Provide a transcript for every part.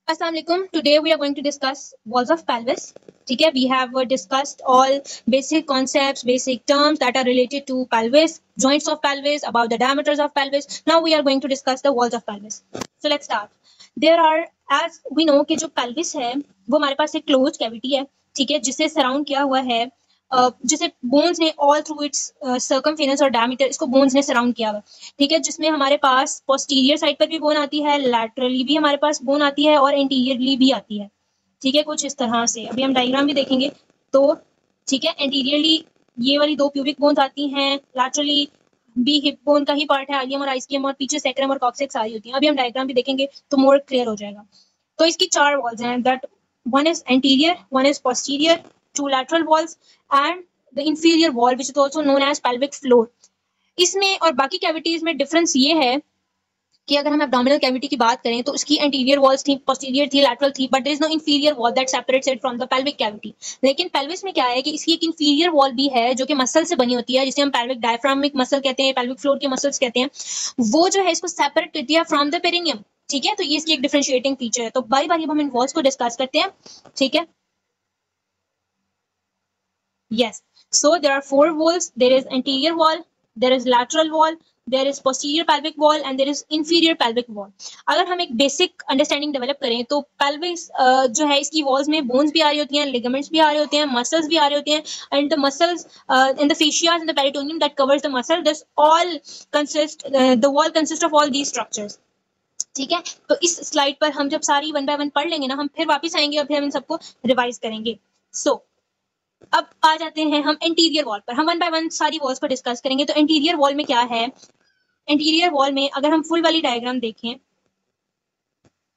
Assalamualaikum. Today we are going to discuss walls of pelvis. ठीक है, we have discussed all basic concepts, basic terms that are related to pelvis, joints of pelvis, about the diameters of pelvis. Now we are going to discuss the walls of pelvis. So let's start. There are, as we know कि जो pelvis है वो हमारे पास एक closed cavity है, ठीक है, जिसे सराउंड किया हुआ है जिसे बोन्स ने ऑल थ्रू इट्स सर्कमफेरेंस और डायमीटर इसको बोन्स ने सराउंड किया हुआ, ठीक है, जिसमें हमारे पास पोस्टीरियर साइड पर भी बोन आती है, लैटरली भी हमारे पास बोन आती है और एंटीरियरली भी आती है, ठीक है, कुछ इस तरह से। अभी हम डायग्राम भी देखेंगे तो ठीक है, एंटीरियरली ये वाली दो प्यूबिक बोन्स आती हैं, लैटरली भी हिप बोन का ही पार्ट है आइलियम और आइस्कियम, और पीछे सैक्रम और कॉक्सिक्स आ रही होती हैं। अभी हम डायग्राम भी देखेंगे तो मोर क्लियर हो जाएगा। तो इसकी चार वॉल्स हैं, that one is anterior, one is posterior, two lateral walls and the inferior wall which is also known as pelvic floor. इसमें और बाकी कैविटीज में डिफरेंस ये है कि अगर हम एब्डोमिनल कैविटी की बात करें तो उसकी एंटीरियर वॉल्स थी, पोस्टीरियर थी, लैटरल थी, but there is no inferior wall that separates it from the pelvic cavity. लेकिन पेल्विस में क्या है कि इसकी एक इंफीरियर वॉल भी है जो कि मसल से बनी होती है, जिसे हम पेल्विक डायफ्रामिक मसल कहते हैं, पेल्विक फ्लोर के मसल्स कहते हैं। वो जो है इसको सेपरेट करती है फ्रॉम द पेरिनियम, ठीक है। तो ये इसकी एक डिफरेंशिएटिंग फीचर है। तो बारी बारी हम इन वॉल्स को डिस्कस करते हैं, ठीक है। Yes. So there are four walls. There is anterior wall, there is lateral wall, there is posterior pelvic wall and there is inferior pelvic wall. अगर हम एक बेसिक अंडरस्टैंडिंग डेवलप करें तो pelvis जो है इसकी वॉल्स में बोन्स भी आ रही होती हैं, लिगामेंट्स भी आ रहे होते हैं, मसल्स भी आ रहे होते हैं, and the muscles in the fascias and the peritoneum that covers the muscle, this all consist the wall consists of all these structures. ठीक है, तो इस स्लाइड पर हम जब सारी वन बाय वन पढ़ लेंगे ना, हम फिर वापस आएंगे और फिर हम इन सबको रिवाइज करेंगे। सो अब आ जाते हैं हम एंटीरियर वॉल पर। हम वन बाय वन सारी वॉल्स पर डिस्कस करेंगे। तो एंटीरियर वॉल में क्या है, एंटीरियर वॉल में अगर हम फुल वाली डायग्राम देखें,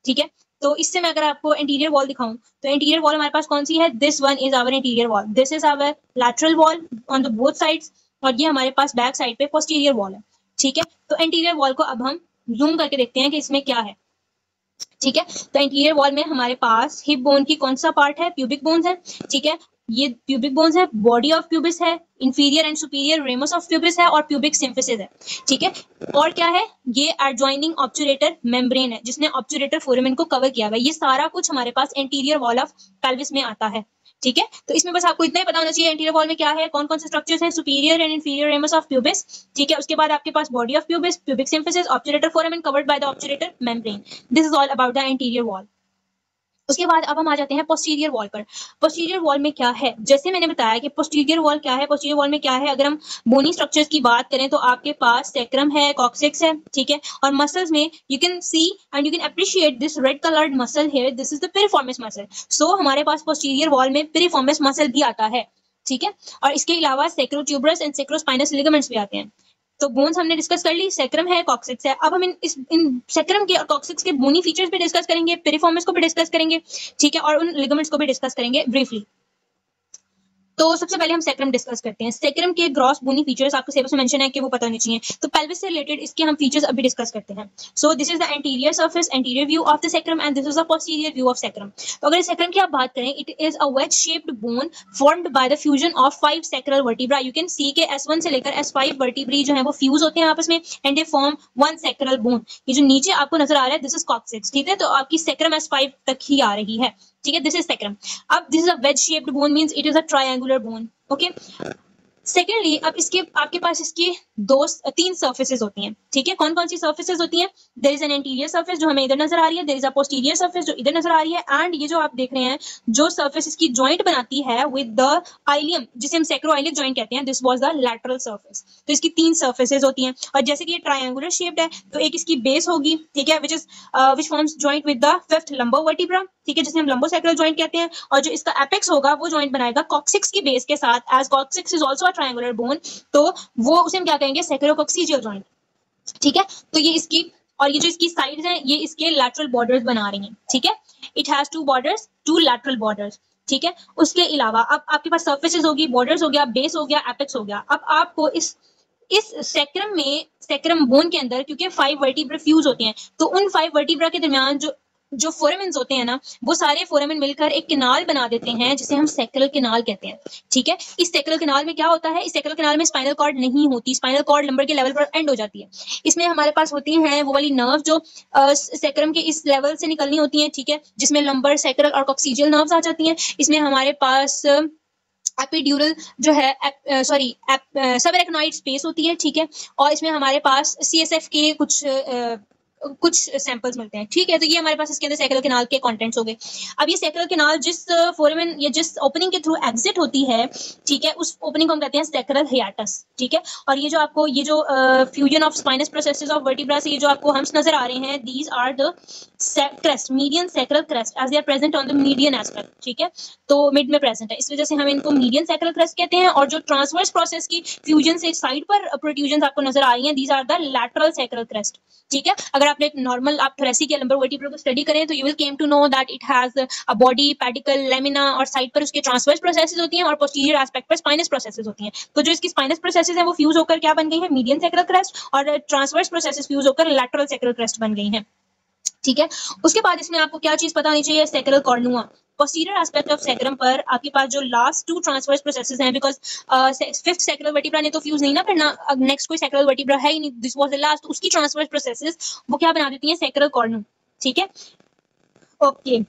ठीक है, तो इससे मैं अगर आपको एंटीरियर वॉल दिखाऊं तो एंटीरियर वॉल हमारे पास कौन सी है, this one is our anterior wall, this is our lateral wall on the both sides, और ये हमारे पास बैक साइड पे पोस्टीरियर वॉल है, ठीक है। तो एंटीरियर वॉल को अब हम जूम करके देखते हैं कि इसमें क्या है, ठीक है। तो एंटीरियर वॉल में हमारे पास हिप बोन की कौन सा पार्ट है, प्यूबिक बोन्स है, ठीक है, ये प्यूबिक बोन्स है, बॉडी ऑफ प्यूबिस है, inferior and superior ramus of pubis है और प्यूबिक सिम्फिसिस है, ठीक है। और क्या है, ये एडजॉइनिंग ऑब्चुरेटर मेम्ब्रेन है जिसने ऑब्चुरेटर फोरामेन को कवर किया हुआ है। ये सारा कुछ हमारे पास एंटीरियर वॉल ऑफ पेल्विस में आता है, ठीक है। तो इसमें बस आपको इतना ही पता होना चाहिए एंटीरियर वॉल में क्या है, कौन कौन से स्ट्रक्चर्स हैं, superior and inferior ramus of pubis, ठीक है। उसके बाद आपके पास body of pubis, pubic symphysis, obturator foramen covered by the obturator membrane. This is all about the anterior wall. उसके बाद अब हम आ जाते हैं पोस्टीरियर वॉल पर। पोस्टीरियर वॉल में क्या है, जैसे मैंने बताया कि पोस्टीरियर वॉल क्या है, पोस्टीरियर वॉल में क्या है, अगर हम बोनी स्ट्रक्चर्स की बात करें तो आपके पास सैक्रम है, कॉक्सिक्स है, ठीक है, और मसल्स में you can see and you can appreciate this red coloured muscle here, this is the piriformis muscle. So हमारे पास पोस्टीरियर वॉल में पिरिफॉर्मिस मसल भी आता है, ठीक है, और इसके अलावा सैक्रोट्यूबरस एंड सैक्रोस्पाइनस लिगामेंट्स भी आते हैं। तो बोन्स हमने डिस्कस कर ली, सैक्रम है, कॉक्सिक्स है। अब हम इन सैक्रम के और कॉक्सिक्स के बोनी फीचर्स पे डिस्कस करेंगे, पिरिफॉर्मिस को भी डिस्कस करेंगे, ठीक है, और उन लिगामेंट्स को भी डिस्कस करेंगे ब्रीफली। तो सबसे पहले हम सैक्रम डिस्कस करते हैं। सैक्रम के ग्रॉस बोनी फीचर्स आपको सिलेबस में मेंशन है कि वो पता होने चाहिए। तो पेल्विस से रिलेटेड इसके हम फीचर्स अभी डिस्कस करते हैं। So this is the anterior surface, anterior view of the sacrum and this is the posterior view of sacrum. तो अगर सैक्रम की आप बात करें, it is a wedge shaped bone formed by the fusion of 5 sacral vertebra. You can सी के S1 से लेकर S5 vertebrae जो है वो फ्यूज होते हैं आपस में and they form one sacral bone. ये जो नीचे आपको नजर आ रहा है, दिस इज कॉक्सिक्स, ठीक है, तो आपकी सैक्रम S5 तक ही आ रही है, ठीक है, दिस इज सैक्रम। अब this is a wedge shaped bone means it is a triangular bone, okay. Secondly, अब इसके आपके पास इसकी तीन सर्फेसेस होती हैं, ठीक है। कौन कौन सी सर्फेसेस होती हैं, there is an anterior surface जो हमें इधर नजर आ रही है, there is a posterior surface जो इधर नजर आ रही है, एंड ये जो आप देख रहे हैं जो सर्फेस इसकी जॉइंट बनाती है विद द आइलियम जिसे हम सैक्रोआइलिक जॉइंट कहते हैं, this was the lateral surface. तो इसकी तीन सर्फेसेस होती हैं, और जैसे कि ये ट्रायंगुलर शेप्ड है तो एक इसकी बेस होगी, ठीक है, which forms joint with the fifth lumbar vertebra, ठीक है, जिसे हम लंबोसैक्रल जॉइंट कहते हैं, और जो इसका एपेक्स होगा वो जॉइंट बनाएगा कॉक्सिक्स की बेस के साथ, as coccyx is also a triangular bone, तो वो उसे हम क्या कहेंगे, सैक्रोकॉक्सिजियल जॉइंट, ठीक है। तो ये इसकी, और ये जो इसकी साइड्स हैं ये इसके लैटरल बॉर्डर्स बना रही हैं, ठीक है। It has two borders, two lateral borders, ठीक है। उसके अलावा अब आपके पास सर्फेसेस होगी, बॉर्डर्स हो गया, बेस हो गया, एपेक्स हो गया। अब आपको इस सैक्रम बोन के अंदर क्योंकि 5 वर्टिब्रा फ्यूज होते हैं, तो उन 5 वर्टिब्रा के दरमियान जो जो फोरामेन होते हैं ना, वो सारे फोरामेन मिलकर एक किनाल बना देते हैं जिसे हम सैक्रल किनाल कहते हैं। ठीक है, इस सैक्रल किनाल में क्या होता है, इस सैक्रल किनाल में स्पाइनल कॉर्ड नहीं होती, स्पाइनल कॉर्ड लंबर के लेवल पर एंड हो जाती है। इसमें हमारे पास होती हैं वो वाली नर्व जो सैक्रम के इस लेवल से निकलनी होती है। ठीक है, जिसमें लंबर, सैक्रल और कॉक्सिजियल नर्व्स आ जाती हैं। इसमें हमारे पास एपिड्यूरल जो है सबएरेक्नॉइड स्पेस होती है। ठीक है, और इसमें हमारे पास सीएसएफ के कुछ सैंपल्स मिलते हैं। ठीक है, तो ये हमारे पास इसके अंदर सैक्रल कैनाल के कंटेंट्स हो गए। अब ये सैक्रल कैनाल जिस फोरामेन या जिस ओपनिंग के थ्रू एग्जिट होती है, ठीक है, उस ओपनिंग को हम कहते हैं सैक्रल हियाटस। ठीक है, और ये जो आपको ये जो fusion of spinous processes of vertebra से ये जो आपको हम्प्स नजर आ रहे हैं, these are the crest, median sacral crest, as they are present on the median aspect. ठीक है, तो मिड में प्रेजेंट है, इस वजह से हम इनको मीडियन सैक्रल क्रेस्ट कहते हैं। और जो ट्रांसवर्स प्रोसेस की फ्यूजन से साइड पर प्रोट्रूजन आपको नजर आ रही हैं, these are the lateral sacral crest. ठीक है, अगर आपने एक नॉर्मल आप थोरेसिक या लंबर वर्टिब्रा को स्टडी करें तो you will came to know that it has a body, pedicle, lamina, और साइड पर उसके ट्रांसवर्स प्रोसेसेस होती हैं और पोस्टीरियर एस्पेक्ट पर स्पाइनस प्रोसेसेस होती हैं। तो जो इसकी स्पाइनस प्रोसेसेस हैं वो फ्यूज होकर क्या बन गई है, मीडियन सैक्रल क्रेस्ट, और ट्रांसवर्स प्रोसेसेस फ्यूज होकर लैटरल सैक्रल क्रेस्ट बन गई हैं। ठीक है, उसके बाद इसमें आपको क्या चीज पता होनी चाहिए, sacral कॉर्नुआ। Posterior aspect of sacrum पर आपके पास जो लास्ट टू ट्रांसवर्स प्रोसेसेस हैं, बिकॉज फिफ्थ सैक्रल वर्टिब्रा ने तो फ्यूज नहीं ना करना, नेक्स्ट कोई सैक्रल वर्टिब्रा है ही नहीं, दिस वाज द लास्ट, उसकी ट्रांसवर्स प्रोसेसेस वो क्या बना देती हैं, सैक्रल कॉर्नु। ठीक है, ओके,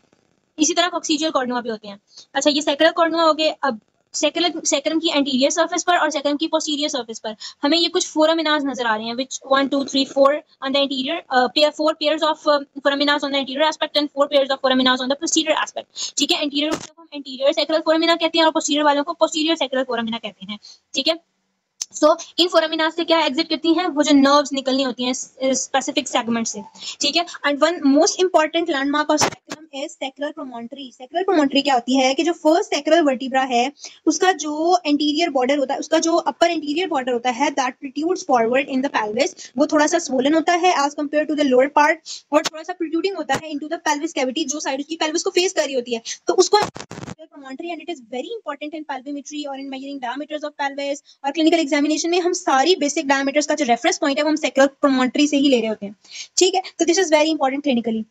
इसी तरह कॉक्सिजियल कॉर्नुआ भी होते हैं। अच्छा, ये सैक्रल कॉर्नुआ हो गए। अब सैक्रम की एंटीरियर सर्फेस पर और सैक्रम की पोस्टीरियर सर्फेस पर हमें ये कुछ फोरामिनाज नजर आ रहे हैं, which 1 2 3 4 on the anterior, 4 pairs of foraminaz on the anterior aspect and 4 pairs of foraminaz on the posterior aspect. ठीक है, एंटीरियर वालों को हम एंटीरियर सैक्रल फोरामिना कहते हैं और पोस्टीरियर वालों को पोस्टीरियर सैक्रल फोरामिना कहते हैं। ठीक है, सो इन फोरामिनाज से क्या एग्जिट करती हैं, वो जो नर्व्स निकलनी होती हैं स्पेसिफिक सेगमेंट से। ठीक है, and one most important landmark of sacrum is sacral promontory. Sacral promontory क्या होती है कि जो फर्स्ट सैक्रल वर्टिब्रा है उसका जो एंटीरियर बॉर्डर होता है, उसका जो अपर एंटीरियर बॉर्डर होता है, that protrudes forward in the pelvis, वो थोड़ा सा स्वोलन होता है as compare to the lower part, और थोड़ा सा प्रोट्रूडिंग होता है इनटू द पेल्विस कैविटी, जो साइड उसकी पेल्विस को फेस कर रही होती है, तो उसको promontory, and it is very important in pelvimetry or in measuring diameters of pelvis, और clinical examination में हम सारी basic diameters का जो reference point है वो हम sacral promontory से ही ले रहे होते हैं। ठीक है, तो this is very important clinically।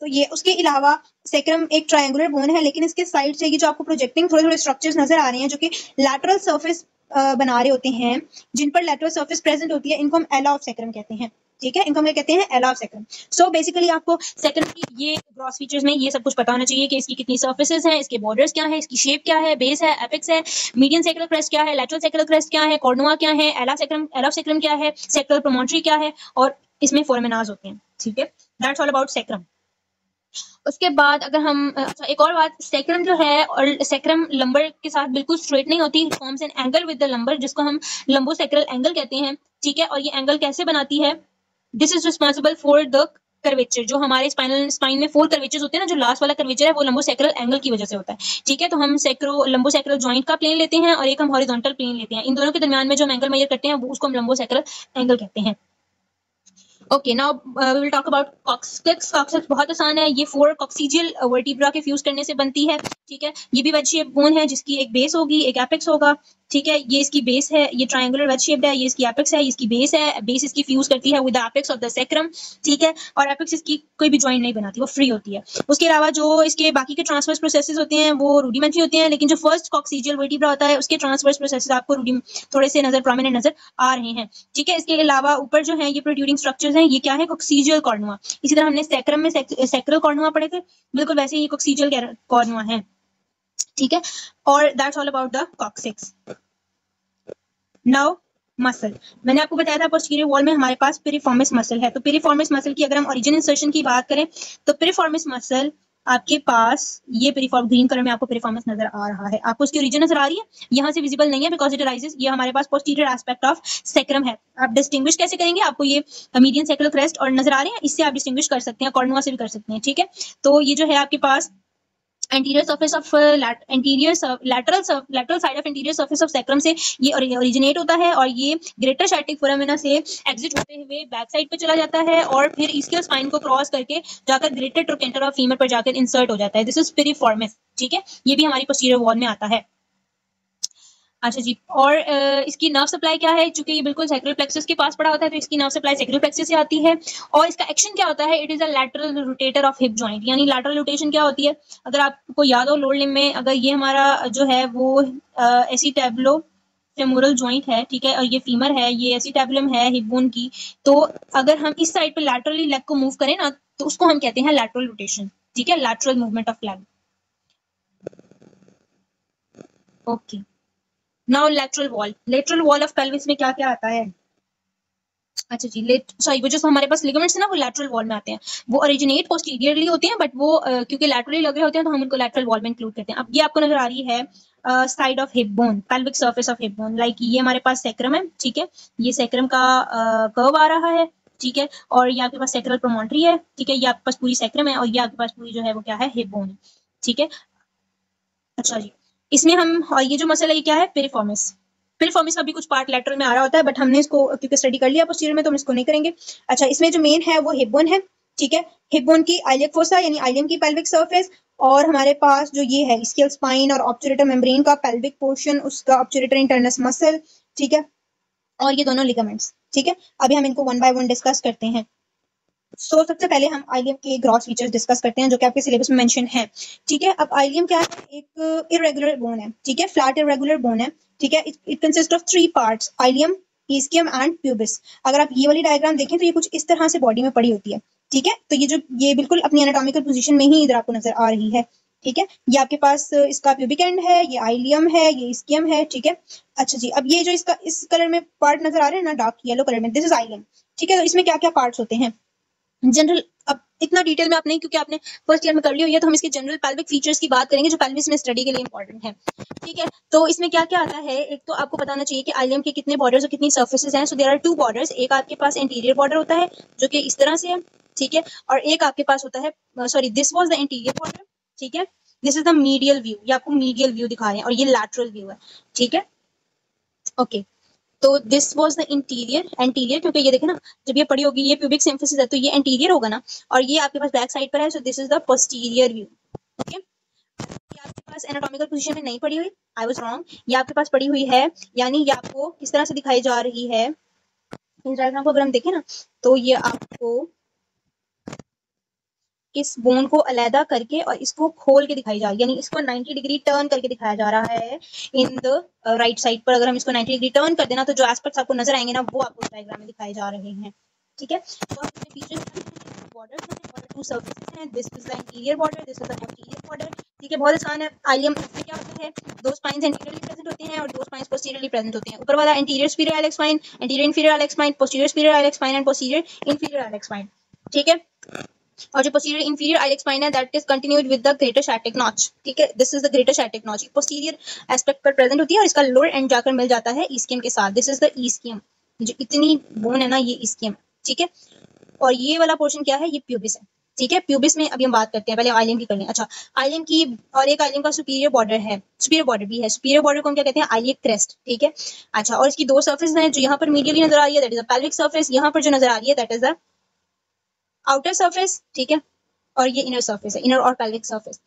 तो ये उसके अलावा सैक्रम एक ट्रायंगुलर बोन है, लेकिन इसके साइड से ये जो आपको प्रोजेक्टिंग थोड़े थोड़े स्ट्रक्चर्स नजर आ रहे हैं जो कि लैटरल सरफेस बना रहे होते हैं, जिन पर लैटरल सरफेस प्रेजेंट होती है, इनको हम एला ऑफ सैक्रम कहते हैं। ठीक है, इनको हम कहते हैं एला ऑफ सैक्रम। सो बेसिकली आपको सैक्रम की ये ग्रॉस फीचर्स में ये सब कुछ पता होना चाहिए कि इसकी कितनी सर्फेसेस हैं, इसके बॉर्डर्स क्या है, इसकी शेप क्या है, बेस है, एपेक्स है, मीडियन सैक्रल क्रेस्ट क्या है, लैटरल सैक्रल क्रेस्ट क्या है, कॉर्नुआ क्या है, एला ऑफ सैक्रम क्या है, सैक्रल प्रोमोंटरी क्या है, और इसमें फोरामिनाज होते हैं। ठीक है, दैट्स ऑल अबाउट सैक्रम। उसके बाद अगर हम एक और बात, सैक्रम जो है और सैक्रम लंबर के साथ बिल्कुल स्ट्रेट नहीं होती, forms an angle with the lumbar, जिसको हम लंबोसैक्रल एंगल कहते हैं। ठीक है, और ये एंगल कैसे बनाती है, this is responsible for the curvature, जो हमारे स्पाइन में 4 कर्वेचर्स होते हैं ना, जो लास्ट वाला कर्वेचर है वो लंबोसैक्रल एंगल की वजह से होता है। ठीक है, तो हम लंबोसैक्रल जॉइंट का प्लेन लेते हैं और एक हम हॉरिजॉन्टल प्लेन लेते हैं, इन दोनों के दरमियान में जो हम एंगल मेजर करते हैं वो उसको हम लंबोसैक्रल एंगल कहते हैं। Okay, now we will talk about coccyx. Coccyx बहुत आसान है, ये 4 कॉक्सिजियल वर्टिब्रा के फ्यूज करने से बनती है। ठीक है, ये भी वेज शेप बोन है जिसकी एक बेस होगी, एक एपेक्स होगा। ठीक है, ये इसकी बेस है, ये ट्रायंगुलर वेज शेप्ड है, ये इसकी एपेक्स है, ये इसकी बेस है, बेस इसकी फ्यूज करती है with the apex of the sacrum. ठीक है, और एपेक्स इसकी कोई भी जॉइंट नहीं बनाती, वो फ्री होती है। उसके अलावा जो इसके बाकी के ट्रांसवर्स प्रोसेसेस होते हैं वो रूडिमेंट्री होते हैं, लेकिन जो फर्स्ट कॉक्सिजियल वर्टिब्रा होता है उसके ट्रांसवर्स प्रोसेसेस आपको थोड़े से प्रोमिनेंट नजर आ रहे हैं। ठीक है, इसके अलावा ऊपर जो है ये प्रोट्रूडिंग स्ट्रक्चर्स हैं, ये क्या है, कॉक्सिजियल कॉर्नुआ। इसी तरह हमने सैक्रम में सैक्रल कॉर्नुआ पढ़े थे, बिल्कुल वैसे ही कॉक्सिजियल कॉर्नुआ है। ठीक है, और that's all about the coccyx. Now muscle, मैंने आपको बताया था पोस्टीरियर वॉल में हमारे पास पिरिफॉर्मिस मसल है। तो पिरिफॉर्मिस मसल की अगर हम ओरिजिन इंसर्शन की बात करें तो पिरिफॉर्मिस मसल आपके पास ये ग्रीन कलर में आपको पिरिफॉर्मिस नजर आ रहा है, आपको उसकी ओरिजिन नजर आ रही है, यहाँ से विजिबल नहीं है बिकॉज इट राइजेस, ये हमारे पास पोस्टीरियर एस्पेक्ट ऑफ सैक्रम है। आप डिस्टिंग्विश कैसे करेंगे, आपको ये मीडियन सैक्रल क्रेस्ट और नजर आ रहे हैं, इससे आप डिस्टिंग्विश कर सकते हैं, कॉर्नुआ से भी कर सकते हैं। ठीक है, तो ये जो है आपके पास anterior surface of lateral side of anterior surface of sacrum से ये ओरिजिनेट होता है और ये ग्रेटर शाइटिक फोरामिना से एग्जिट होते हुए बैक साइड पे चला जाता है और फिर इसके स्पाइन को क्रॉस करके जाकर ग्रेटर ट्रोकेंटर ऑफ फीमर पर जाकर इंसर्ट हो जाता है। This is piriformis. ठीक है, ये भी हमारी पोस्टीरियर वॉल में आता है। अच्छा जी, और इसकी नर्व सप्लाई क्या है? चूंकि ये बिल्कुल सैक्रल प्लेक्सस के पास पड़ा होता है तो इसकी नर्व सप्लाई सैक्रल प्लेक्सस से आती है। और इसका एक्शन क्या होता है? It is a lateral rotator of hip joint. यानी लैटरल रोटेशन क्या होती है? अगर आपको याद हो लोअर लिम्ब में, अगर ये हमारा जो है वो एसिटेबुलो फेमोरल जॉइंट है, ठीक है, और ये फीमर है, ये एसिटेबुलम है हिप बोन की। तो अगर हम इस साइड पे लैटरली लेग को मूव करें ना, तो उसको हम कहते हैं लैटरल रोटेशन, ठीक है, lateral movement of leg. Okay, now lateral wall of pelvis में क्या क्या आता है? अच्छा जी, सॉरी, वो जो हमारे पास लिगामेंट्स है ना, वो लैटरल वॉल में आते हैं। वो ओरिजिनेट पोस्टीरियरली होते हैं, बट वो क्योंकि लैटरली लगे होते हैं तो हम उनको लैटरल वॉल में इंक्लूड करते हैं। अब ये आपको नजर आ रही है side of hip bone, pelvic surface of hip bone. Like ये हमारे पास सैक्रम है, ठीक है, ये सैक्रम का कर्व आ रहा है, ठीक है, और ये आपके पास सैक्रल प्रोमोन्ट्री है, ठीक है, ये आपके पास पूरी सैक्रम है, और ये आपके पास पूरी जो है वो क्या है, हिप बोन है, ठीक है। अच्छा जी, इसमें हम, और ये जो मसल है ये क्या है? पिरिफॉर्मिस। पिरिफॉर्मिस का भी कुछ पार्ट लैटरल में आ रहा होता है, बट हमने इसको क्योंकि स्टडी कर लिया पोस्टीरियर में तो हम इसको नहीं करेंगे। अच्छा, इसमें जो मेन है वो हिप बोन है, ठीक है, हिप बोन की आइलियक फोसा यानी आइलियम की पेल्विक सरफेस, और हमारे पास जो ये है स्कियल स्पाइन और ऑब्चुरेटर मेम्ब्रेन का पेल्विक पोर्शन, उसका ऑब्चुरेटर इंटरनस मसल, ठीक है, और ये दोनों लिगामेंट्स, ठीक है। अभी हम इनको वन बाय वन डिस्कस करते हैं। सबसे पहले हम आइलियम के ग्रॉस फीचर्स डिस्कस करते हैं जो कि आपके सिलेबस में मेंशन है, ठीक है। अब आइलियम क्या है? एक इरेगुलर बोन है, ठीक है, फ्लैट इरेगुलर बोन है, ठीक है। It consist of 3 parts, ilium, ischium and pubis. अगर आप ये वाली डायग्राम देखें तो ये कुछ इस तरह से बॉडी में पड़ी होती है, ठीक है। तो ये बिल्कुल अपनी एनाटॉमिकल पोजीशन में ही इधर आपको नजर आ रही है, ठीक है। ये आपके पास इसका प्यूबिक एंड है, ये आइलियम है, ये ईस्कियम है, ठीक है। अच्छा जी, अब ये जो इसका इस कलर में पार्ट नजर आ रहे हैं ना, डार्क येलो कलर में, दिस इज आइलियम, ठीक है। तो इसमें क्या क्या पार्ट्स होते हैं जनरल? अब इतना डिटेल में आप नहीं, क्योंकि आपने फर्स्ट ईयर में कर ली हुई है, तो हम इसके जनरल पेल्विक फीचर्स की बात करेंगे जो पेल्विस में स्टडी के लिए इंपॉर्टेंट है, ठीक है। तो इसमें क्या क्या आता है? एक तो आपको बताना चाहिए कि आइलियम के कितने बॉर्डर्स और कितनी सर्फेसेस हैं। सो देयर आर 2 बॉर्डर्स, एक आपके पास इंटीरियर बॉर्डर होता है जो कि इस तरह से है, ठीक है, और एक आपके पास होता है, sorry, this was the interior border, ठीक है, this is the medial view, ये आपको मीडियल व्यू दिखा रहे हैं, और ये लैटरल व्यू है, ठीक है, ओके। तो दिस वाज द एंटीरियर, क्योंकि ये देखे ना, जब ये पड़ी होगी, ये प्यूबिक सिम्फिसिस है तो ये एंटीरियर होगा ना, और ये आपके पास बैक साइड पर है, so this is the posterior view, okay. ये आपके पास एनाटॉमिकल पोजीशन में नहीं पड़ी हुई, आई वाज रॉन्ग, ये आपके पास पड़ी हुई है, यानी ये आपको किस तरह से दिखाई जा रही है, इस डायग्राम को अगर हम देखें ना, तो ये आपको इस बोन को अलहदा करके और इसको खोल के दिखाई जा रही है, यानी इसको 90 डिग्री टर्न करके दिखाया जा रहा है इन द राइट साइड पर। अगर हम इसको 90 डिग्री टर्न कर देना तो जो एस्पेक्ट्स आपको नजर आएंगे ना, वो आपको डायग्राम में दिखाए जा रहे हैं, ठीक है। तो आप इसमें फीचर्स बॉर्डर हैं, 2 सर्फेसेस हैं, this is the interior border, this is the posterior border, ठीक है, बहुत आसान है। आइलियम में क्या होता है? 2 स्पाइंस एंटीरियरली प्रेजेंट होते हैं और 2 स्पाइंस पोस्टीरियरली प्रेजेंट होते हैं। ऊपर वाला anterior superior iliac spine, anterior inferior iliac spine, posterior superior iliac spine and posterior inferior iliac spine, ठीक है। और जो पोस्टीरियर इंफीरियर आइलिक स्पाइन है that is continued with the greater sciatic notch, ठीक है, this is the greater sciatic notch, posterior aspect पर present होती है और इसका लोअर एंड जाकर मिल जाता है ईस्कियम के साथ, दिस इज द ईस्कियम, जो इतनी बोन है ना, ये ईस्कियम, ठीक है। और ये वाला पोर्शन क्या है? ये प्यूबिस है, ठीक है। प्यूबिस में अभी हम बात करते हैं, पहले आइलियम की कर लें। अच्छा, आइलियम की, और एक आइलियम का सुपीरियर बॉर्डर है, सुपीरियर बॉर्डर भी है, सुपीरियर बॉर्डर को हम क्या कहते हैं? आइलियक क्रेस्ट, ठीक है। अच्छा, और इसकी 2 सर्फेस हैं, जो यहाँ पर मीडियली नजर आ रही है that is the pelvic surface, यहाँ पर जो नजर आ रही है that is the outer surface, ठीक है, और ये इनर सर्फेस है, इनर और पेल्विक सर्फेस।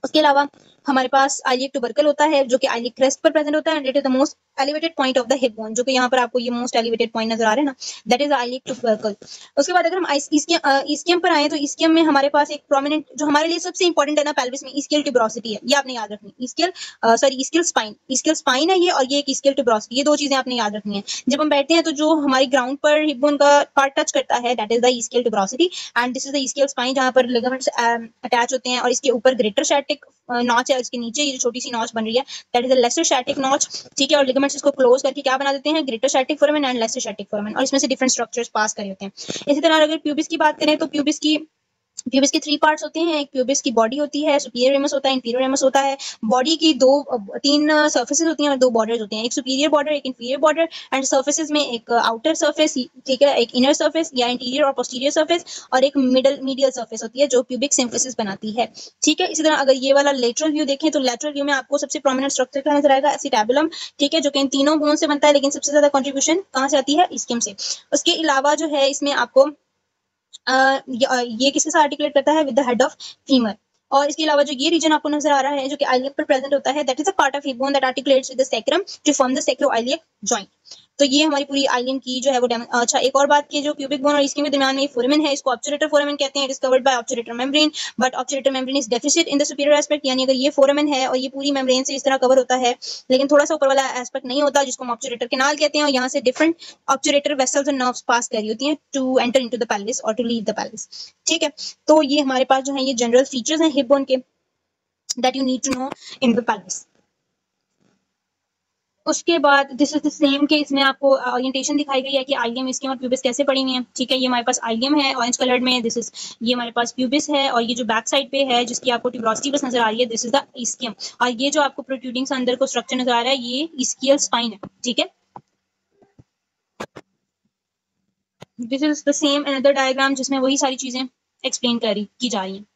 उसके अलावा हमारे पास आइलियक ट्यूबरकल होता है जो कि आइलियक क्रेस्ट पर प्रेजेंट होता है and it is the most elevated point of the hip bone, जो कि यहाँ पर आपको ये मोस्ट एलिवेटेड पॉइंट नजर आ रहा है ना, दैट इज आइलियक ट्यूबरकल। उसके बाद अगर हम ईस्कियम पर आए तो ईस्कियम में हमारे पास एक प्रोमिनेंट, जो हमारे लिए सबसे इंपॉर्टेंट है ना पेल्विस में, ईस्कियल ट्यूबरोसिटी है, ये आपने याद रखनी है। ईस्कियल स्पाइन है ये, और ये एक ईस्कियल ट्यूबरोसिटी, ये 2 चीजें आपने याद रखनी है। जब हम बैठते हैं तो जो हमारी ग्राउंड पर हिप बोन का पार्ट टच करता है that is the ischial tuberosity and this is the ischial spine, जहां पर लिगामेंट्स अटैच होते हैं, और इसके ऊपर ग्रेटर शैटिक नॉच है, इसके नीचे ये जो छोटी सी नॉच बन रही है that is the lesser sciatic notch, ठीक है। और लिगामेंट्स इसको क्लोज करके क्या बना देते हैं? Greater sciatic foramen and lesser sciatic foramen, और इसमें से डिफरेंट स्ट्रक्चर्स पास करे होते हैं। इसी तरह अगर प्यूबिस की बात करें तो प्यूबिस के 3 पार्ट्स होते हैं, एक प्यूबिस की बॉडी होती है, सुपीरियर रेमस होता है, इंफीरियर रेमस होता है। बॉडी की 3 सर्फेसेस होती हैं और 2 बॉर्डर्स होते हैं, एक सुपीरियर बॉर्डर, एक इंफीरियर बॉर्डर, एंड सर्फेसेस में एक आउटर सर्फेस, ठीक है, एक इनर सर्फेस या इंटीरियर और पोस्टीरियर सर्फेस, और एक मीडियल सर्फेस होती है जो प्यूबिक सिम्फिसिस बनाती है, ठीक है। इसी तरह अगर ये वाला लेटरल व्यू देखें तो लेटरल व्यू में आपको सबसे प्रोमिनेंट स्ट्रक्चर क्या नजर आएगा? एसिटेबुलम, ठीक है, जो कि इन तीनों बोन से बनता है, लेकिन सबसे ज्यादा कंट्रीब्यूशन कहाँ से आती है? ईस्कियम से। उसके अलावा जो है इसमें आपको ये किसके साथ आर्टिकुलेट करता है? With the head of femur, और इसके अलावा जो ये रीजन आपको नजर आ रहा है जो कि आइलियम पर प्रेजेंट होता है, that is a part of hip bone that articulates with the sacrum to form the sacroiliac joint. तो ये हमारी पूरी आइलियम की जो है वो अच्छा, एक और बात की, जो प्यूबिक बोन और इसके दरमियान में फोरामेन है, इसको ऑब्चुरेटर फोरामेन कहते हैं। It is covered by obturator membrane, but obturator membrane is deficit in the superior aspect, यानी अगर ये फोरामेन है और ये पूरी मेम्ब्रेन से इस तरह कवर होता है, लेकिन थोड़ा सा ऊपर वाला एस्पेक्ट नहीं होता, जिसको हम ऑब्चुरेटर कैनाल कहते हैं, और यहाँ से डिफरेंट ऑब्चुरेटर वेसल्स और नर्व्स पास कर रही होती हैं to enter into the pelvis और टू लीव द पेल्विस। ठीक है, तो ये हमारे पास जो है ये जनरल फीचर्स हैं हिप बोन के that you need to know in the pelvis. उसके बाद दिस इज द सेम के, इसमें आपको ओरिएंटेशन दिखाई गई है कि आइलियम, इसके और प्यूबिस कैसे पड़ी हुई है। ठीक है, ये हमारे पास आइलियम है ऑरेंज कलर्ड में, दिस इज ये हमारे पास प्यूबिस है, और ये जो बैक साइड पे है जिसकी आपको ट्यूबरोसिटी बस नजर आ रही है, दिस इज द इस्कियम, और ये जो आपको प्रोट्रूडिंग से अंदर को स्ट्रक्चर नजर आ रहा है ये इस्कियल स्पाइन है। ठीक है, this is the same another diagram जिसमें वही सारी चीजें एक्सप्लेन की जा रही हैं।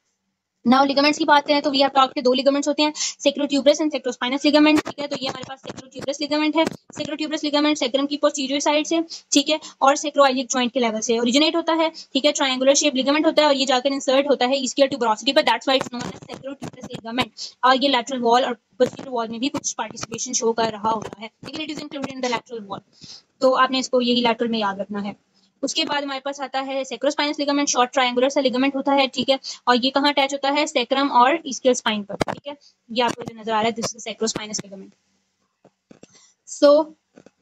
नाउ लिगामेंट्स की बात करें तो वी हैव टॉक्ड के दो लिगामेंट्स होते हैं, सेक्रोट्यूबरस एंड सेक्रोस्पाइनस लिगामेंट। ठीक है, तो ये हमारे पास सेक्रोट्यूबरस लिगामेंट है। सेक्रोट्यूबरस लिगामेंट सेक्रम की पोस्टीरियर साइड से, ठीक है, और सेक्रोइलिक जॉइंट के लेवल से ओरिजिनेट होता है। ठीक है, ट्रायंगुलर शेप लिगामेंट होता है और ये जाकर इंसर्ट होता है इसकी ट्यूबरोसिटी पर, that's why it's known as sacrotuberous ligament. और ये लैटरल वॉल और पोस्टीरियर वॉल में भी कुछ पार्टिसिपेशन शो कर रहा होता है, लेकिन it is included in the lateral wall, तो आपने इसको यही लैटरल में याद रखना है। उसके बाद हमारे पास आता है सेक्रोस्पाइनस लिगामेंट, शॉर्ट ट्रायंगुलर सा लिगामेंट होता है। ठीक है, और ये कहाँ अटैच होता है, सेक्रम और इसकियल स्पाइन पर। ठीक है, ये आपको जो नजर आ रहा है दिस इज सेक्रोस्पाइनस लिगामेंट। सो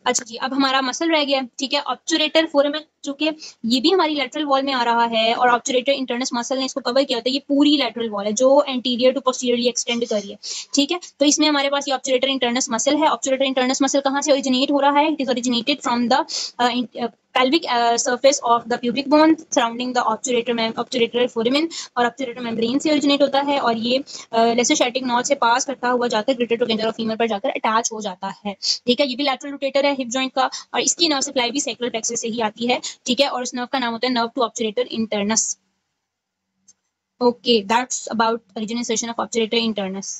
अच्छा जी, अब हमारा मसल रह गया। ठीक है, ऑब्चुरेटर फोरामेन, चूंकि ये भी हमारी लेटरल वॉल में आ रहा है और ऑब्चुरेटर इंटरनस मसल ने इसको कवर किया होता है, ये पूरी लेटरल वॉल है जो एंटीरियर टू पोस्टीरियरली एक्सटेंड कर रही है। ठीक है, तो इसमें हमारे पास ये ऑब्चुरेटर इंटरनस मसल है। ऑब्चुरेटर इंटरनस मसल कहाँ से ओरिजिनेट हो रहा है, it is originated from the pelvic surface of the pubic bone surrounding the obturator foramen, और obturator membrane से ओरिजिनेट होता है और ये लेसोशैटिक नॉच से पास करता हुआ जाकर ग्रेटर ट्रोकेंटर ऑफ फीमर पर जाकर अटैच हो जाता है। ठीक है, ये भी लैटरल रोटेटर है हिप जॉइंट का, और इसकी नर्व सप्लाई भी सैक्रल प्लेक्सस से ही आती है। ठीक है, और इस नर्व का नाम होता है nerve to obturator internus. Okay, that's about origination of obturator internus.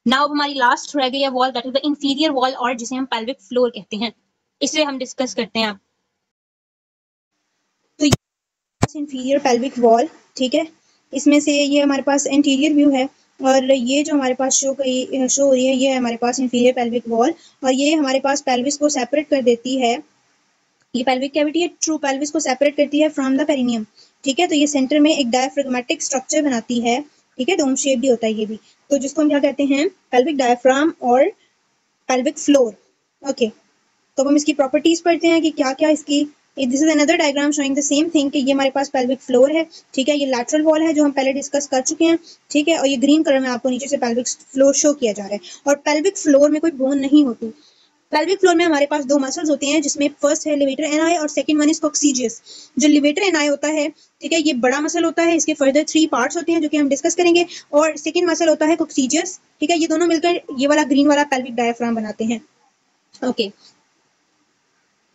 Now हमारी लास्ट रह गई है wall, that is the inferior wall, और जिसे हम पेल्विक फ्लोर कहते हैं, इसे हम डिस्कस करते हैं। तो इंफीरियर पेल्विक वॉल, ठीक है, इसमें से ये हमारे पास एंटीरियर व्यू है, और ये जो हमारे पास शो हो रही है ये हमारे पास इंफीरियर पेल्विक वॉल, और ये हमारे पास पेल्विस को सेपरेट कर देती है। ये पेल्विक कैविटी है, ट्रू पेल्विस को सेपरेट करती है फ्रॉम द पेरिनियम। ठीक है, तो ये सेंटर में एक डायफ्राग्मेटिक स्ट्रक्चर बनाती है। ठीक है, डोम शेप भी होता है ये भी, तो जिसको हम क्या कहते हैं, पेल्विक डायफ्राम और पेल्विक फ्लोर। ओके, तो हम इसकी प्रॉपर्टीज पढ़ते हैं कि क्या क्या इसकी। This is another diagram showing the same thing कि ये हमारे पास पेल्विक फ्लोर है। ठीक है, ये लैटरल वॉल है जो हम पहले डिस्कस कर चुके हैं। ठीक है, और ये ग्रीन कलर में आपको नीचे से पेल्विक फ्लोर शो किया जा रहा है, और पेल्विक फ्लोर में कोई बोन नहीं होती। पेल्विक फ्लोर में हमारे पास दो मसल्स होते हैं, जिसमें फर्स्ट है लिवेटर एनाई और सेकंड वन इज कॉक्सीजियस। जो लिवेटर एनाई होता है, ठीक है, ये बड़ा मसल होता है, इसके फर्दर 3 पार्ट्स होते हैं जो कि हम डिस्कस करेंगे, और सेकंड मसल होता है कॉक्सीजियस। ठीक है, ये दोनों मिलकर ये वाला ग्रीन वाला पेल्विक डायफ्राम बनाते हैं। ओके,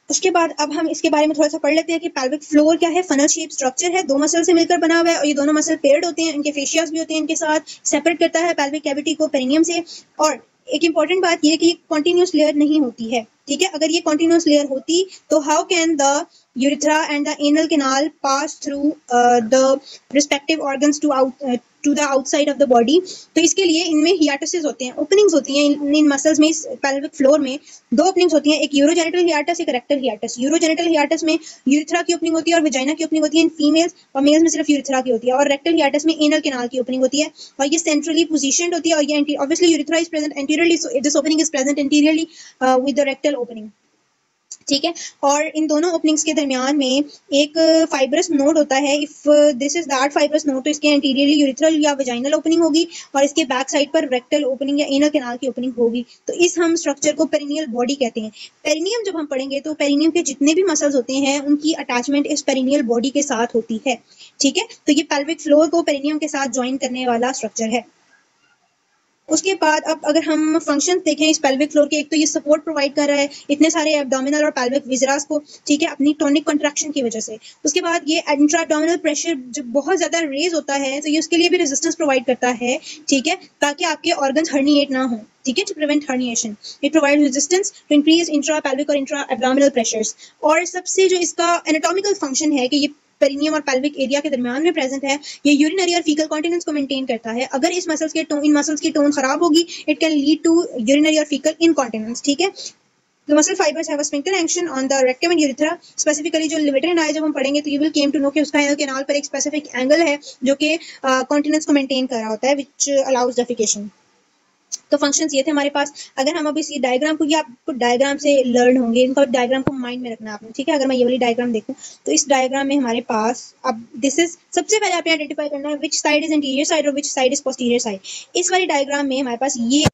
उसके बाद अब हम इसके बारे में थोड़ा सा पढ़ लेते हैं कि पेल्विक फ्लोर क्या है। फनल शेप स्ट्रक्चर है, दो मसल से मिलकर बना हुआ है, और ये दोनों मसल पेयर्ड होते हैं, इनके फेशियाज भी होते हैं, इनके साथ सेपरेट करता है पेल्विक कैविटी को पेरिनियम से। और एक इंपॉर्टेंट बात ये कि कॉन्टिन्यूस लेयर नहीं होती है। ठीक है, अगर ये कॉन्टिन्यूस लेयर होती तो how can the urethra and the anal canal pass through the respective organs to the outside of the body. तो इसके लिए इनमें हियाटसेस होते हैं, ओपनिंग्स होती हैं इन मसल्स में। इस पेल्विक फ्लोर में 2 ओपनिंग्स होती हैं, एक यूरोजेनिटल हियाटस, एक रेक्टल हियाटस। यूरोजेनिटल हियाटस में यूरिथ्रा की ओपनिंग होती है और वेजाइना की ओपनिंग होती है इन फीमेल्स, और मेल्स में सिर्फ यूरिथ्रा की होती है। और रेक्टल हियाटस में एनल कैनाल की ओपनिंग होती है, और ये सेंट्रली पोजीशनड होती है, और ये obviously urethra is present anteriorly, so this opening is present anteriorly with the rectal opening. ठीक है, और इन दोनों ओपनिंग्स के दरमियान में एक फाइब्रस नोड होता है। If this is that fibrous node, तो इसके एंटीरियरली यूरिथ्रल या वेजाइनल ओपनिंग होगी, और इसके बैक साइड पर रेक्टल ओपनिंग या एनल कैनाल की ओपनिंग होगी। तो इस हम स्ट्रक्चर को पेरिनियल बॉडी कहते हैं। पेरिनियम जब हम पढ़ेंगे तो पेरिनियम के जितने भी मसल्स होते हैं उनकी अटैचमेंट इस पेरिनियल बॉडी के साथ होती है। ठीक है, तो ये पेल्विक फ्लोर को पेरिनियम के साथ ज्वाइन करने वाला स्ट्रक्चर है। उसके बाद अब अगर हम फंक्शन देखें इस पेल्विक फ्लोर के, एक तो ये सपोर्ट प्रोवाइड कर रहा है इतने सारे एब्डोमिनल और पेल्विक विजरास को, ठीक है, अपनी टोनिक कंट्रैक्शन की वजह से। उसके बाद ये इंट्रा एब्डोमिनल प्रेशर जब बहुत ज्यादा रेज होता है तो ये उसके लिए भी रेजिस्टेंस प्रोवाइड करता है। ठीक है, ताकि आपके ऑर्गन्स हर्निएट ना हो। ठीक है, to prevent herniation it provide resistance to increase intra pelvic और इंट्रा एब्डोमिनल प्रेशर्स। और सबसे जो इसका एनाटॉमिकल फंक्शन है कि ये पेरिनियम और पेल्विक एरिया के दरमियान में प्रेजेंट है। ये यूरिनरी और फीकल कॉन्टिनेंस को मेंटेन करता है। अगर इस मसल्स के इन मसल्स की टोन खराब होगी, it can lead to urinary और फीकल इनकॉन्टिनेंस। ठीक है, The muscle fibers have a sphincter action on the rectum and urethra. Specifically जो लिवेटर एंड आई जब हम पढ़ेंगे तो you will came to know कि उसका कैनाल पर एक स्पेसिफिक एंगल है जो कि कॉन्टिनेंस को मेंटेन कर रहा होता है, which allows defecation. तो फंक्शंस ये थे हमारे पास। अगर हम अब इस डायग्राम को, ये आपको डायग्राम से लर्न होंगे, इनका डायग्राम को माइंड में रखना आपने। ठीक है, अगर मैं ये वाली डायग्राम देखूं तो इस डायग्राम में हमारे पास अब दिस इज, सबसे पहले आपने आइडेंटिफाई करना है which side is anterior side और which side is posterior side. इस वाली डायग्राम में हमारे पास ये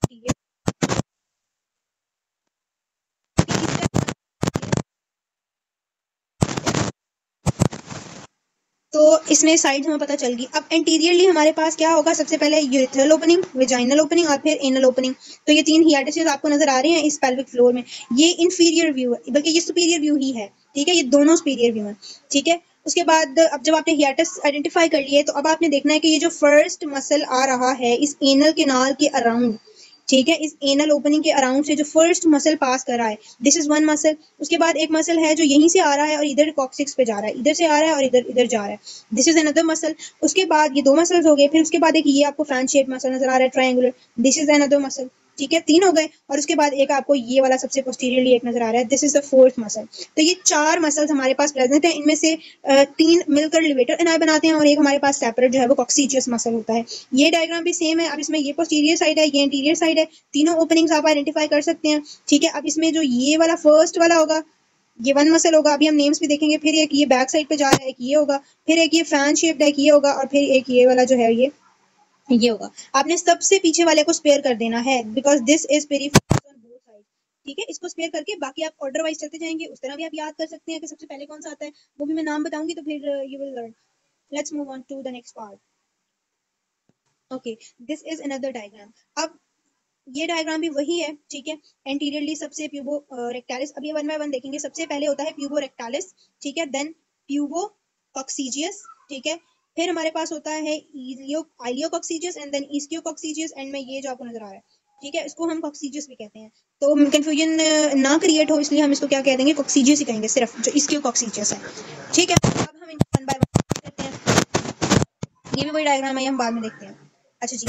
तो इसमें साइड हमें पता चल गई। अब एंटीरियरली हमारे पास क्या होगा, सबसे पहले यूरिथ्रल ओपनिंग, वेजाइनल ओपनिंग और फिर एनल ओपनिंग। तो ये तीन हियाटिसेस आपको नजर आ रहे हैं इस पेल्विक फ्लोर में। ये इंफीरियर व्यू है, बल्कि ये सुपीरियर व्यू ही है। ठीक है, ये दोनों सुपीरियर व्यू है। ठीक है, उसके बाद अब जब आपने हियाटिस आइडेंटिफाई कर लिए तो अब आपने देखना है कि ये जो फर्स्ट मसल आ रहा है इस एनल केनाल के अराउंड, ठीक है, इस एनल ओपनिंग के अराउंड से जो फर्स्ट मसल पास कर रहा है, दिस इज वन मसल। उसके बाद एक मसल है जो यहीं से आ रहा है और इधर कॉक्सिक्स पे जा रहा है, इधर से आ रहा है और इधर इधर जा रहा है, दिस इज अनदर मसल। उसके बाद ये दो मसल्स हो गए। फिर उसके बाद एक ये आपको फैन शेप मसल नजर आ रहा है, triangular, this is another muscle. ठीक है, तीन हो गए। और उसके बाद एक आपको ये वाला सबसे पोस्टीरियरली एक नजर आ रहा है, this is the fourth muscle. तो ये चार मसल्स हमारे पास प्रेजेंट है। इनमें से तीन मिलकर लिवेटर एनाई बनाते हैं और एक हमारे पास सेपरेट जो है वो कॉक्सीजियस मसल होता है। ये डायग्राम भी सेम है। अब इसमें ये पोस्टीरियर साइड है, ये इंटीरियर साइड है, तीनों ओपनिंग्स आप आइडेंटिफाई कर सकते हैं। ठीक है, अब इसमें जो ये वाला फर्स्ट वाला होगा ये वन मसल होगा। अभी हम नेम्स भी देखेंगे। फिर एक ये बैक साइड पे जा रहा है, एक ये होगा, फिर एक ये फैन शेप्ड है, एक ये होगा, और फिर एक ये वाला जो है ये होगा। आपने सबसे पीछे वाले को स्पेयर कर देना है because this is peripheral on both side. ठीक है, इसको स्पेयर करके बाकी आप ऑर्डर वाइज चलते जाएंगे। उस तरह भी आप याद कर सकते हैं कि सबसे पहले कौन सा आता है, वो भी मैं नाम बताऊंगी तो फिर you will learn. Let's move on to the next part. Okay, this is another diagram. अब ये डायग्राम भी वही है। ठीक है, एंटीरियरली सबसे प्यूबो रेक्टालिस, अभी वन बाय वन देखेंगे। सबसे पहले होता है प्यूबो रेक्टालिस, ठीक है, देन प्यूबो कॉक्सीजियस, ठीक है, फिर हमारे पास होता है आइलियोकॉक्सीजियस एंड देन इस्कियोकॉक्सीजियस, एंड में ये जो आपको नजर आ रहा है, ठीक है, इसको हम कॉक्सीजियस भी कहते हैं। तो कंफ्यूजन ना क्रिएट हो इसलिए हम इसको क्या कह देंगे, कॉक्सीजियस ही कहेंगे सिर्फ, जो इस्कियोकॉक्सीजियस है। ठीक है, अब हम इनको वन बाय वन करते हैं। ये भी वही डायग्राम है, हम बाद में देखते हैं। अच्छा जी,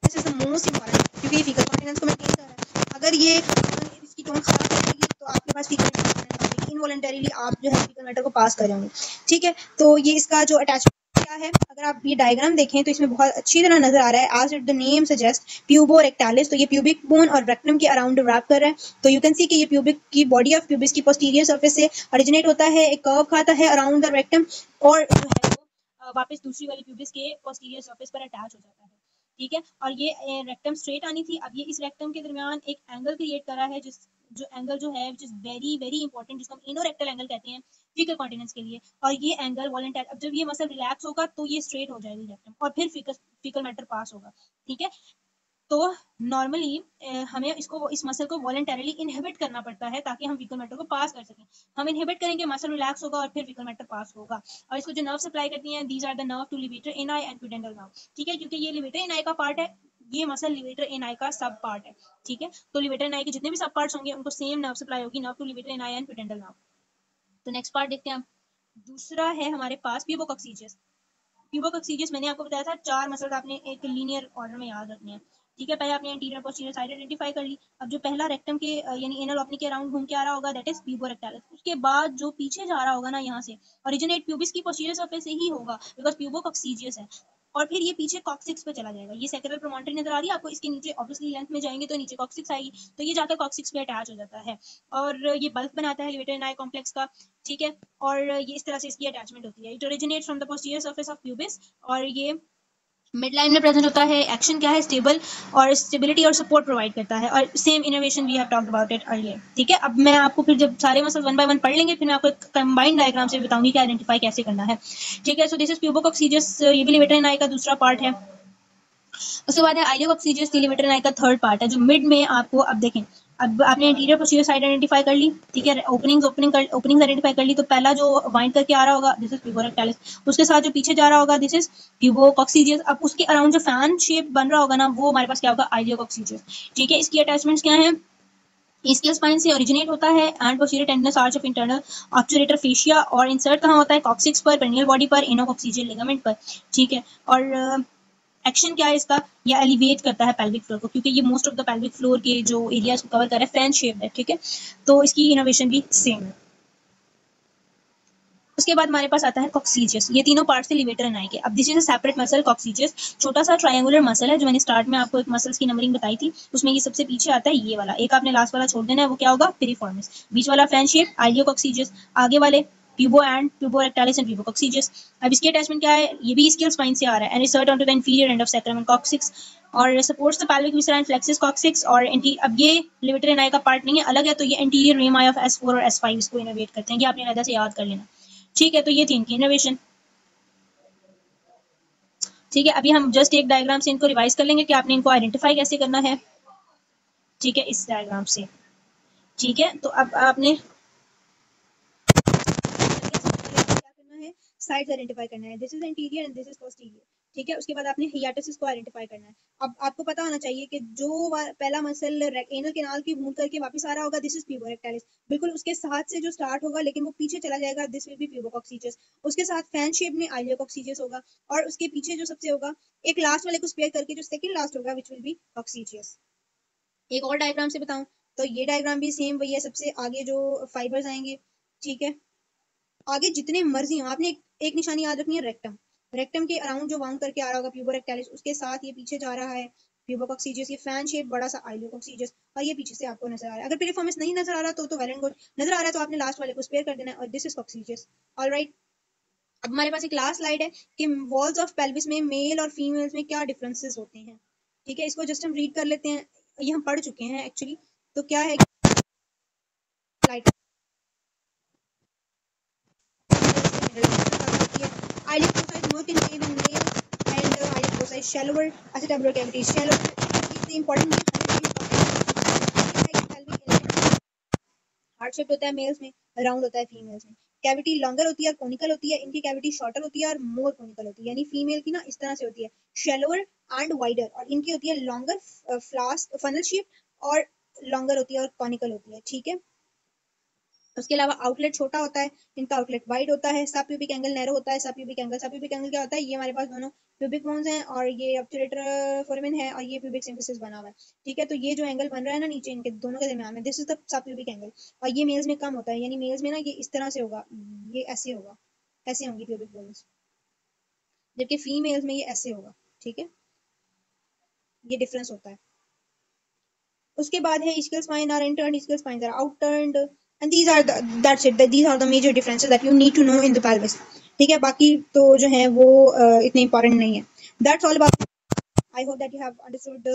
this is the most important, क्योंकि ये फीकल कॉन्टिनेंस को मेंटेन कर रहा है। अगर ये इसकी टोन खराब हो जाएगी तो आपके पास फीकल मैटर इनवॉलंटरीली आप जो है फीकल मैटर को पास कर जाएंगे। ठीक है, तो ये इसका जो अटैचमेंट क्या है, अगर आप ये डायग्राम देखें तो इसमें बहुत अच्छी तरह नजर आ रहा है, as it the name suggest, puborectalis. तो ये प्यूबिक बोन और रेक्टम के अराउंड रैप कर रहा है। तो यू कैन सी कि ये प्यूबिक की बॉडी ऑफ प्यूबिस की पोस्टीरियर सर्फेस से ओरिजिनेट होता है, एक कर्व खाता है अराउंड द रेक्टम और जो है वो वापस दूसरी वाली प्यूबिस के पोस्टीरियर सर्फेस पर अटैच हो जाता है। ठीक है, और ये रेक्टम स्ट्रेट आनी थी। अब ये इस रेक्टम के दरमियान एक एंगल क्रिएट कर रहा है, जिस जो एंगल जो है which is very very important, जिसको हम इनोरेक्टल एंगल कहते हैं फीकल कॉन्टिनेंस के लिए। और ये एंगल वॉलंटरी, अब जब ये मसल रिलैक्स होगा तो ये स्ट्रेट हो जाएगी रेक्टम और फिर फीकल मैटर पास होगा। ठीक है, तो नॉर्मली हमें इसको इस मसल को वॉलंटरीली इनहिबिट करना पड़ता है ताकि हम फीकल मैटर को पास कर सकें। हम इनहिबिट करेंगे, मसल रिलैक्स होगा और फिर फीकल मैटर पास होगा। और इसको जो नर्व सप्लाई करती हैं, these are the nerve to levator ani and pudendal nerve. ठीक है, क्योंकि ये लिवेटर एनाई का पार्ट है, ये मसल लिवेटर एनाई का सब पार्ट है। ठीक है, तो लिवेटर एनाई के जितने भी सब पार्ट्स होंगे उनको सेम नर्व सप्लाई होगी, nerve to levator ani and pudendal nerve. तो नेक्स्ट पार्ट देखते हैं हम। दूसरा है हमारे पास प्यूबोकॉक्सीजियस। प्यूबोकॉक्सीजियस मैंने आपको बताया था, चार मसल्स आपने एक लीनियर ऑर्डर में याद रखने हैं। ठीक है, पहले आपने एंटीरियर पोस्टीरियर साइड आइडेंटिफाई कर ली। अब जो पहला रेक्टम के यानी एनल ओपनिंग के अराउंड घूम के आ रहा होगा, दैट इज प्यूबो रेक्टालिस। उसके बाद जो पीछे जा रहा होगा ना, यहाँ से ओरिजिनेट प्यूबिस की पोस्टीरियर सर्फेस से ही होगा बिकॉज प्यूबोकॉक्सीजियस है, और फिर ये पीछे कॉक्सिक्स पे चला जाएगा। ये सेक्रेटल प्रोमोनटरी नजर आ रही है आपको, इसके नीचे ऑब्वियसली लेंथ में जाएंगे तो नीचे कॉक्सिक्स आएगी, तो ये जाकर कॉक्सिक्स पे अटैच हो जाता है और ये बल्क बनाता है लिवेटर एनाई कॉम्प्लेक्स का। ठीक है, और ये इस तरह से इसकी अटैचमेंट होती है। It originates from the posterior surface of pubis और ये मिड लाइन में प्रेजेंट होता है। एक्शन क्या है, स्टेबल और स्टेबिलिटी और सपोर्ट प्रोवाइड करता है, और same innovation we have talked about it earlier. ठीक है, अब मैं आपको फिर जब सारे मसल्स वन बाय वन पढ़ लेंगे फिर मैं आपको एक कंबाइंड डायग्राम से बताऊंगी कि आइडेंटिफाई कैसे करना है। ठीक है, सो दिस इज प्यूबोकॉक्सीजियस, ये भी लिवेटर एनाई का दूसरा पार्ट है। उसके बाद है आइलियोकॉक्सीजियस, लिवेटर एनाई का थर्ड पार्ट है, जो मिड में आपको, अब देखें, अब आपने इंटीरियर पोस्टीरियर साइड आइडेंटिफाई कर ली। ठीक है, ओपनिंग्स आइडेंटिफाई कर ली। तो पहला जो वाइंड करके आ रहा होगा, दिस इज प्यूबो रेक्टालिस। उसके साथ जो पीछे जा रहा होगा, दिस इज प्यूबोकॉक्सीजियस। अब उसके अराउंड जो फैन शेप बन रहा होगा ना, वो हमारे पास क्या होगा, आइलियोकॉक्सीजियस। ठीक है, इसकी अटैचमेंट्स क्या है, इसकियल स्पाइन से ओरिजिनेट होता है and posterior tendinous arch of internal obturator fascia, और इंसर्ट कहाँ होता है, कॉक्सिक्स पर, पेरिनियल बॉडी पर, इनोकॉक्सिजियल लिगामेंट पर, ठीक है। और एक्शन क्या है इसका, या एलिवेट करता है पेल्विक फ्लोर को, क्योंकि ये most of the pelvic floor के जो एरियाज को कवर कर रहा है फैन शेप है, ठीक है। तो इसकी इनोवेशन भी सेम है। उसके बाद हमारे पास आता है कॉक्सीजियस। ये तीनों पार्ट से लिवेटर एंड आई के। अब this is a separate muscle coccygeus, छोटा सा ट्रायंगुलर मसल है, जो मैंने स्टार्ट में आपको एक मसल्स की नंबरिंग बताई थी, उसमें ये सबसे पीछे आता है ये वाला, एक आपने लास्ट वाला छोड़ देना है, वो क्या होगा, पिरिफॉर्मिस, बीच वाला फैन शेप आइलियोकॉक्सीजियस, आगे वाले प्यूबो एंड प्यूबो रेक्टालिस एंड प्यूबोकॉक्सीजियस। अब इसकी अटैचमेंट क्या है, ये भी स्कियल स्पाइन से आ रहा है, and insert onto the inferior end of sacrum and coccyx और supports the pelvic viscera and flexes coccyx. और अब ये लिवेटर एंड आई का पार्ट नहीं है, अलग है, तो ये anterior rim I of S4 और S5 इसको इनोवेट करते हैं, ये आपने अलग से याद कर लेना, ठीक है। तो ये थी इनकी इनोवेशन, ठीक है। अभी हम जस्ट एक डायग्राम से इनको रिवाइज कर लेंगे कि आपने इनको आइडेंटिफाई कैसे करना है, ठीक है, इस डायग्राम से, ठीक है। तो अब आपने क्या करना है, साइड्स आइडेंटिफाई करना है, this is interior and this is posterior, ठीक है। उसके बाद आपने हियाटसिस को आइडेंटिफाई करना है। अब आपको पता होना चाहिए कि जो पहला मसल एनल कैनाल की मूव करके वापस आ रहा होगा, दिस इज प्यूबो रेक्टालिस, बिल्कुल उसके साथ से जो स्टार्ट होगा लेकिन वो पीछे चला जाएगा, दिस विल बी प्यूबोकॉक्सीजियस। उसके साथ फैन शेप में आइलियोकॉक्सीजियस होगा, और उसके पीछे जो सबसे होगा, एक लास्ट वाले को स्पेयर करके जो सेकंड लास्ट होगा, विच विल बी कॉक्सीजियस। एक और डायग्राम से बताऊं तो ये डायग्राम भी सेम वही है, सबसे आगे जो फाइबर्स आएंगे, ठीक है, आगे जितने मर्जी हो, आपने एक निशानी याद रखनी है, रेक्टम, रेक्टम के अराउंड जो वाउंड करके आ रहा होगा प्यूबो रेक्टालिस, उसके साथ ये पीछे जा रहा है प्यूबोकॉक्सीजियस, ये फैन शेप बड़ा सा आइलियोकॉक्सीजियस, और ये पीछे से आपको नजर आ रहा है। अगर पिरिफॉर्मिस नहीं नजर आ रहा तो वेल एंड गुड, नजर आ रहा है तो आपने लास्ट वाले को स्पेयर कर देना है, और दिस इज कॉक्सीजियस, ऑलराइट। अब हमारे पास एक लास्ट स्लाइड है कि वॉल्स ऑफ पेल्विस में मेल और फीमेल्स में क्या डिफरेंसेस होते हैं, ठीक है। इसको जस्ट हम रीड कर लेते हैं, ये हम पढ़ चुके हैं एक्चुअली। तो क्या है, slide more contained in male and hydroxide shallower acetabular cavity is shallow. Is the important heart shape होता है मेल्स में, राउंड होता है फीमेल्स में, कैविटी लॉन्गर होती है और कोनिकल होती है, इनकी कैविटी शॉर्टर होती है और मोर कोनिकल होती है, यानी फीमेल की ना इस तरह से होती है शैलोअर एंड वाइडर, और इनकी होती है लॉन्गर फ्लास्क फनल शेप और लॉन्गर होती है और कोनिकल होती है, ठीक है। उसके अलावा आउटलेट छोटा होता है, इनका आउटलेट वाइड होता है, सब प्यूबिक एंगल नैरो होता है, सब प्यूबिक एंगल क्या होता है, ये हमारे पास दोनों प्यूबिक बोन्स हैं, और ये ऑब्चुरेटर फोरामेन है, और ये प्यूबिक सिम्फिसिस बना हुआ है, ठीक है। तो ये जो एंगल बन रहा है ना नीचे इनके दोनों के दरमियान में, this is the sub pubic angle, और ये मेल्स में कम होता है, यानी मेल्स में ना ये इस तरह से होगा, ये ऐसे होगा, ऐसे होंगी प्यूबिक बोन्स, जबकि फीमेल्स में ये ऐसे होगा, ठीक है, ये डिफरेंस होता है। उसके बाद है ischial spine are interned, ischial spines are outturned, and these are that's it, these are the major differences that you need to know in the pelvis, ठीक है। बाकी तो जो है वो इतने important नहीं है। That's all about, I hope that you have understood